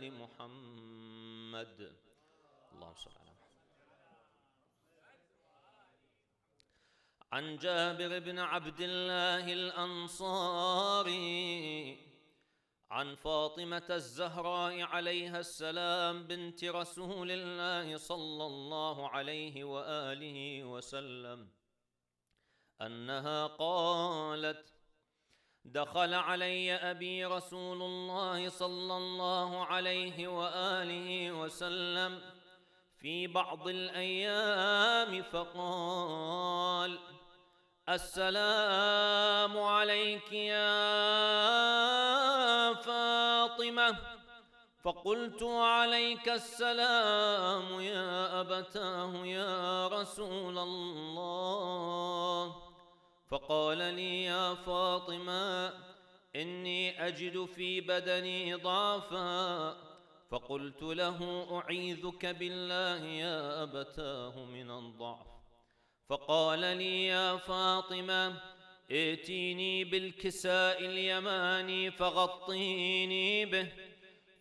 وآل محمد. اللهم صل على محمد. عن جابر بن عبد الله الأنصاري عن فاطمة الزهراء عليها السلام بنت رسول الله صلى الله عليه وآله وسلم أنها قالت: دخل علي أبي رسول الله صلى الله عليه وآله وسلم في بعض الأيام فقال: السلام عليك يا فاطمة. فقلت: عليك السلام يا أبتاه يا رسول الله. فقال لي: يا فاطمة، إني أجد في بدني ضعفا. فقلت له: أعيذك بالله يا أبتاه من الضعف. فقال لي: يا فاطمة، ائتيني بالكساء اليماني فغطيني به.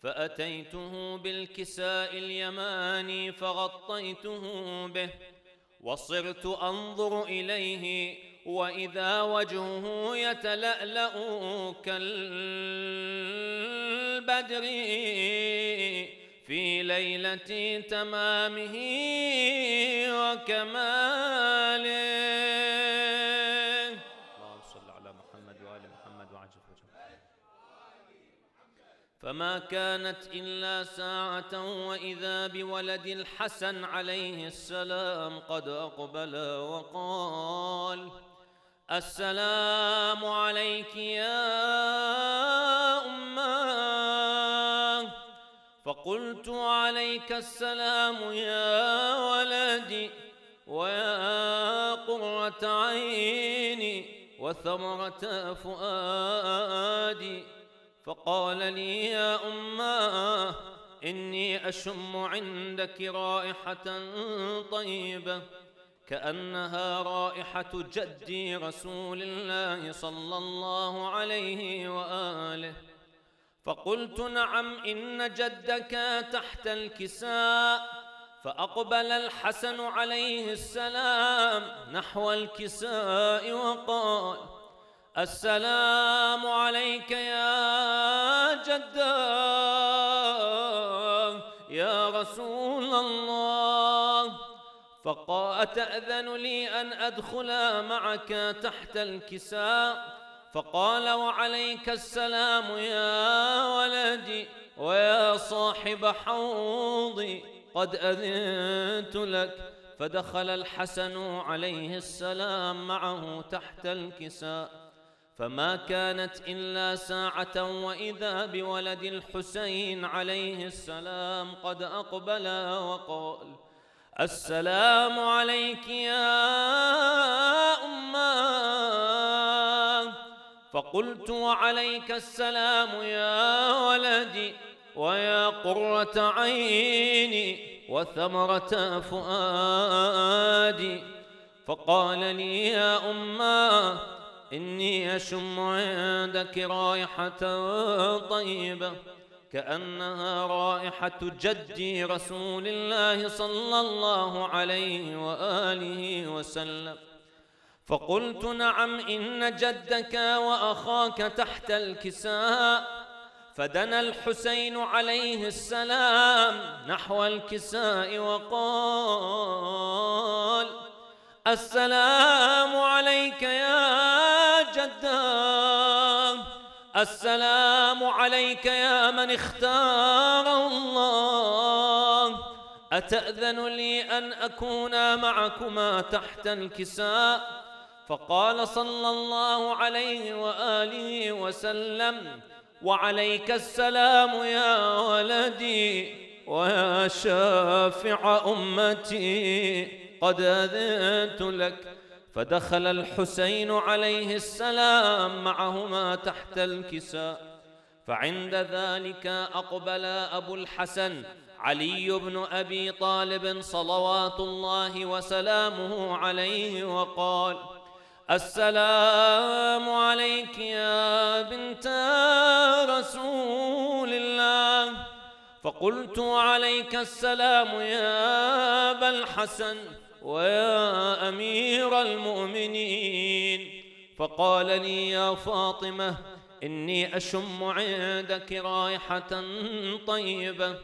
فأتيته بالكساء اليماني فغطيته به، وصرت أنظر إليه وإذا وجهه يتلألأ كالبدر في ليلة تمامه وكماله. اللهم صل على محمد وآل محمد وعجل وجهه. فما كانت إلا ساعة وإذا بولد الحسن عليه السلام قد أقبل وقال: السلام عليك يا أماه. فقلت: عليك السلام يا ولدي ويا قرة عيني وثمرة فؤادي. فقال لي: يا أماه، إني أشم عندك رائحة طيبة كأنها رائحة جدي رسول الله صلى الله عليه وآله. فقلت: نعم، إن جدك تحت الكساء. فأقبل الحسن عليه السلام نحو الكساء وقال: السلام عليك يا جدا يا رسول الله. فقال: أتأذن لي أن أدخل معك تحت الكساء؟ فقال: وعليك السلام يا ولدي ويا صاحب حوضي، قد أذنت لك. فدخل الحسن عليه السلام معه تحت الكساء. فما كانت إلا ساعة وإذا بولد الحسين عليه السلام قد أقبل وقال: السلام عليك يا أماه. فقلت: وعليك السلام يا ولدي ويا قرة عيني وثمرة فؤادي. فقال لي: يا أماه، إني أشم عندك رائحة طيبة كأنها رائحة جدي رسول الله صلى الله عليه وآله وسلم. فقلت: نعم، إن جدك وأخاك تحت الكساء. فدنا الحسين عليه السلام نحو الكساء وقال: السلام عليك يا جدا. السلام عليك يا من اختار الله. أتأذن لي أن أكون معكما تحت الكساء؟ فقال صلى الله عليه وآله وسلم: وعليك السلام يا ولدي ويا شافع أمتي، قد أذنت لك. فدخل الحسين عليه السلام معهما تحت الكساء. فعند ذلك أقبل أبو الحسن علي بن أبي طالب صلوات الله وسلامه عليه وقال: السلام عليك يا بنت رسول الله. فقلت: عليك السلام يا أبا الحسن ويا أمير المؤمنين. فقال لي: يا فاطمة، إني أشم عندك رائحة طيبة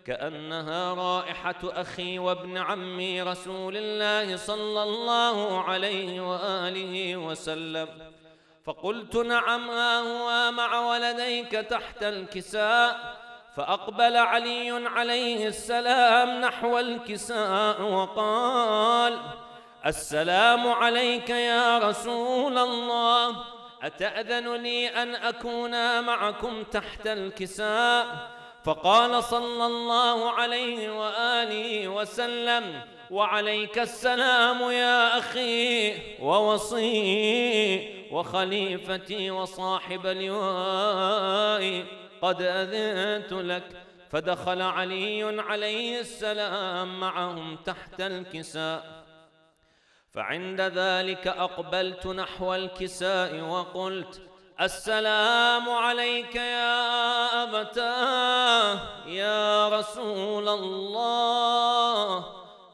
كأنها رائحة أخي وابن عمي رسول الله صلى الله عليه وآله وسلم. فقلت: نعم، ها هو مع ولديك تحت الكساء. فأقبل علي عليه السلام نحو الكساء وقال: السلام عليك يا رسول الله، أتأذن لي أن أكون معكم تحت الكساء؟ فقال صلى الله عليه وآله وسلم: وعليك السلام يا أخي ووصي وخليفتي وصاحب لوائي، قد أذنت لك. فدخل علي عليه السلام معهم تحت الكساء. فعند ذلك أقبلت نحو الكساء وقلت: السلام عليك يا أبتاه يا رسول الله،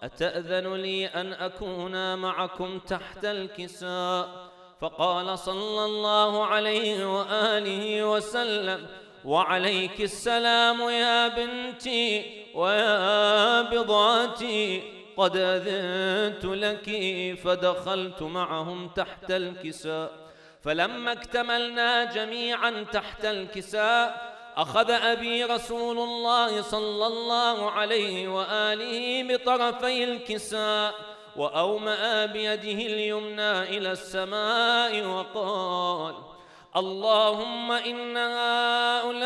أتأذن لي أن أكون معكم تحت الكساء؟ فقال صلى الله عليه وآله وسلم: وعليك السلام يا بنتي ويا بضعتي، قد أذنت لك. فدخلت معهم تحت الكساء. فلما اكتملنا جميعا تحت الكساء، أخذ أبي رسول الله صلى الله عليه وآله بطرفي الكساء وأومأ بيده اليمنى إلى السماء وقال: اللهم إن هؤلاء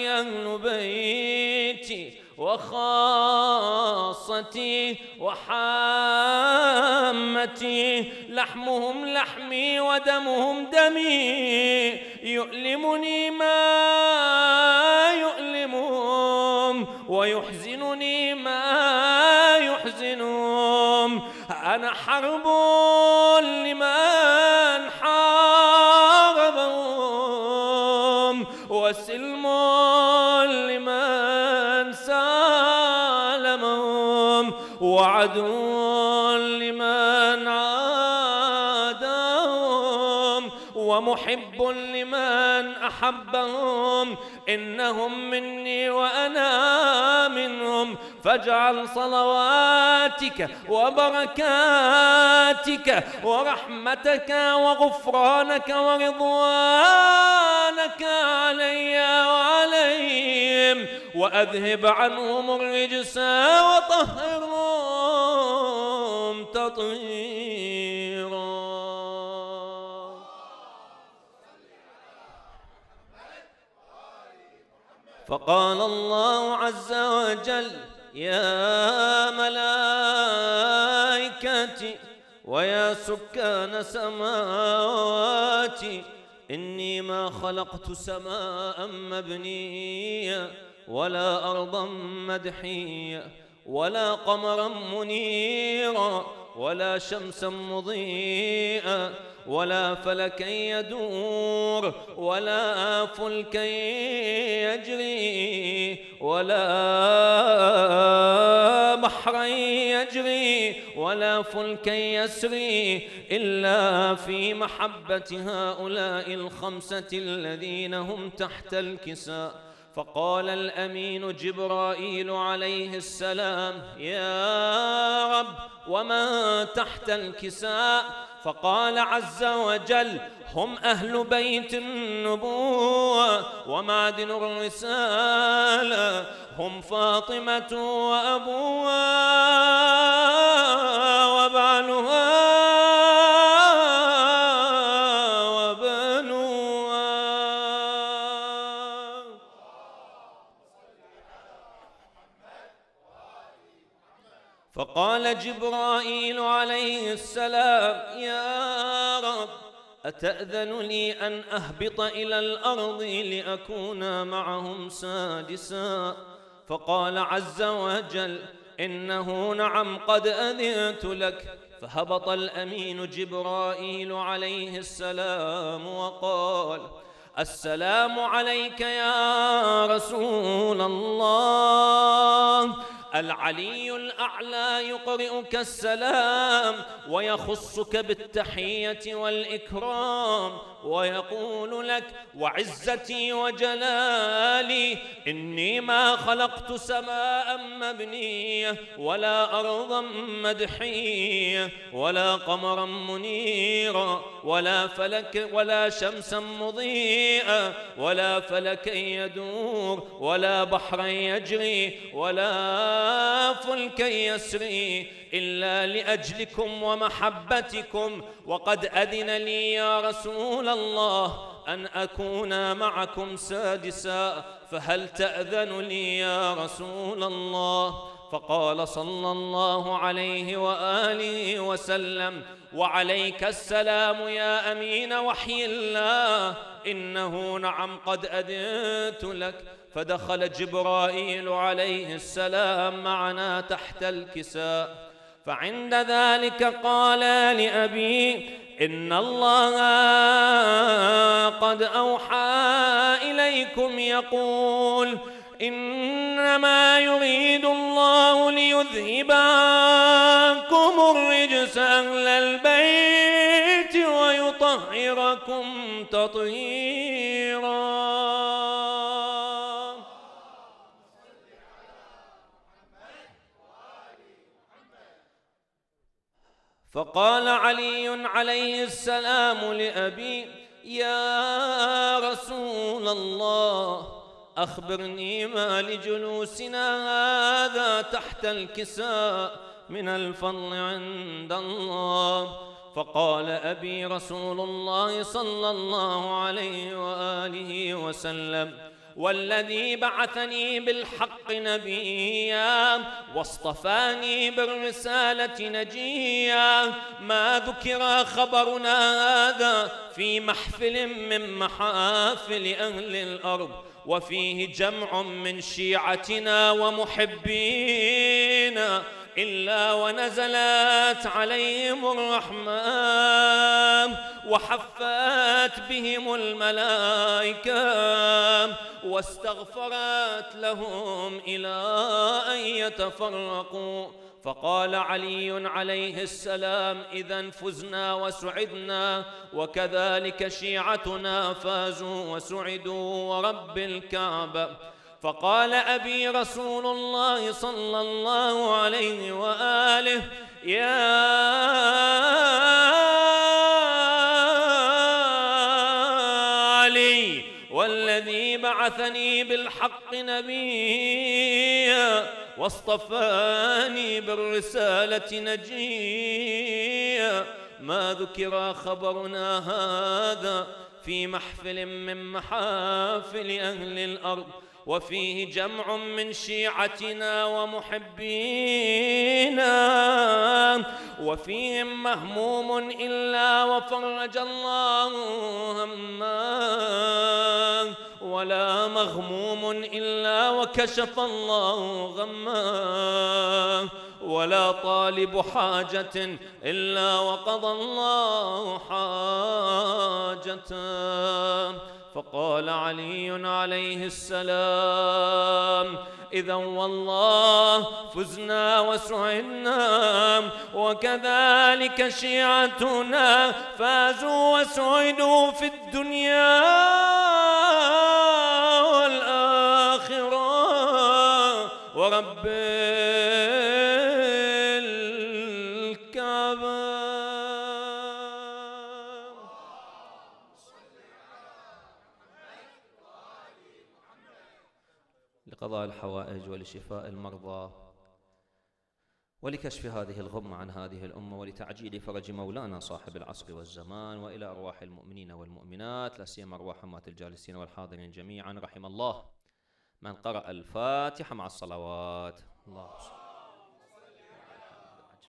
أهل بيتي وخاصتي وحامتي، لحمهم لحمي ودمهم دمي، يؤلمني ما يؤلمهم ويحزنني ما يحزنهم. أنا حرب لمن حاربهم وسلم لمن سالمهم وعدو لمن عادهم ومحب لمن أحبهم. إنهم مني وأنا منهم، فاجعل صلواتك وبركاتك ورحمتك وغفرانك ورضوانك علي وعليهم، وأذهب عنهم الرجس وطهرهم تطهيرا. فقال الله عز وجل: يا ملائكتي ويا سكان سماواتي، إني ما خلقت سماء مبنية ولا أرضا مدحية ولا قمرا منيرا ولا شمسا مضيئا ولا فلكا يدور ولا فلكا يجري ولا بحرا يجري ولا فلكا يسري إلا في محبة هؤلاء الخمسة الذين هم تحت الكساء. فقال الأمين جبرائيل عليه السلام: يا رب، وما تحت الكساء؟ فقال عز وجل: هم أهل بيت النبوة ومعدن الرسالة، هم فاطمة وأبوها وبعلها وبنوها. فقال جبرائيل عليه السلام: يا رب، أتأذن لي أن أهبط إلى الأرض لأكون معهم سادسا؟ فقال عز وجل: إنه نعم، قد أذنت لك. فهبط الأمين جبرائيل عليه السلام وقال: السلام عليك يا رسول الله. العلي الأعلى يقرئك السلام ويخصك بالتحية والإكرام ويقول لك: وعزتي وجلالي إني ما خلقت سماء مبنية ولا أرضا مدحية ولا قمرا منيرا ولا فلك ولا شمسا مضيئة ولا فلكا يدور ولا بحرا يجري ولا فلكا يسري إلا لأجلكم ومحبتكم، وقد أذن لي يا رسول الله أن أكون معكم سادسا، فهل تأذن لي يا رسول الله؟ فقال صلى الله عليه وآله وسلم: وعليك السلام يا أمين وحي الله، إنه نعم قد أذنت لك. فدخل جبرائيل عليه السلام معنا تحت الكساء، فعند ذلك قال لأبي: إن الله قد أوحى إليكم يقول: إنما يريد الله ليذهب عنكم الرجس أهل البيت ويطهركم تطهيرا. فقال علي عليه السلام لأبي: يا رسول الله، أخبرني ما لجلوسنا هذا تحت الكساء من الفضل عند الله. فقال أبي: رسول الله صلى الله عليه وآله وسلم: والذي بعثني بالحق نبيا واصطفاني بالرسالة نجيا، ما ذكر خبرنا هذا في محفل من محافل أهل الأرض وفيه جمع من شيعتنا ومحبينا إلا ونزلت عليهم الرحمة وحفت بهم الملائكة واستغفرت لهم إلى أن يتفرقوا. فقال علي عليه السلام: إذن فزنا وسعدنا، وكذلك شيعتنا فازوا وسعدوا ورب الكعبة. فقال أبي: رسول الله صلى الله عليه وآله: يا علي، والذي بعثني بالحق نبيا واصطفاني بالرسالة نجيا، ما ذكر خبرنا هذا في محفل من محافل أهل الأرض وفيه جمع من شيعتنا ومحبينا وفيهم مهموم إلا وفرج الله همه، ولا مغموم إلا وكشف الله غمه، ولا طالب حاجة إلا وقضى الله حاجته. فقال علي عليه السلام: إذا والله فزنا وسعدنا، وكذلك شيعتنا فازوا وسعدوا في الدنيا والآخرة ورب الكعبة. لقضاء الحوائج ولشفاء المرضى ولكشف هذه الغمة عن هذه الأمة ولتعجيل فرج مولانا صاحب العصر والزمان، وإلى أرواح المؤمنين والمؤمنات لا سيما أرواح أموات الجالسين والحاضرين جميعا. رحم الله من قرأ الفاتحة مع الصلوات. اللهم